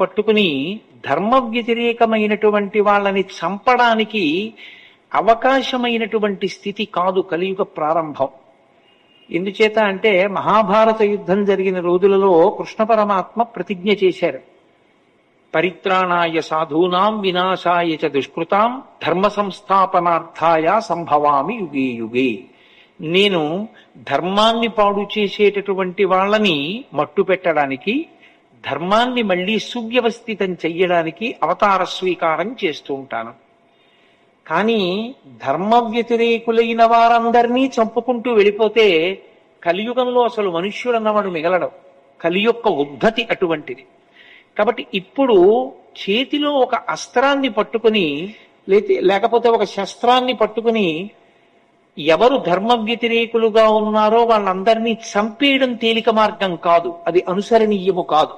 పట్టుకుని ధర్మ వ్యతిరేకమైనటువంటి వాళ్ళని చంపడానికి అవకాశమైనటువంటి స్థితి కాదు కలియుగ ప్రారంభం. ఎందుచేత అంటే మహాభారత యుద్ధం జరిగిన రోజులలో కృష్ణ పరమాత్మ ప్రతిజ్ఞ చేశారు, పరిత్రాణాయ సాధూనాం వినాశాయ చ దుష్కృతాం ధర్మ సంస్థాపనార్థాయ సంభవామి యుగే యుగే. నేను ధర్మాన్ని పాడు చేసేటటువంటి వాళ్ళని మట్టు పెట్టడానికి, ధర్మాన్ని మళ్ళీ సువ్యవస్థితం చెయ్యడానికి అవతార స్వీకారం చేస్తూ ఉంటాను. కానీ ధర్మ వ్యతిరేకులైన వారందరినీ చంపుకుంటూ వెళ్ళిపోతే కలియుగంలో అసలు మనుష్యుడన్నవాడు మిగలడం. కలి యొక్క ఉద్ధతి అటువంటిది. కాబట్టి ఇప్పుడు చేతిలో ఒక అస్త్రాన్ని పట్టుకుని లేకపోతే ఒక శస్త్రాన్ని పట్టుకుని ఎవరు ధర్మ వ్యతిరేకులుగా ఉన్నారో వాళ్ళందరినీ చంపేయడం తేలిక మార్గం కాదు, అది అనుసరణీయము కాదు.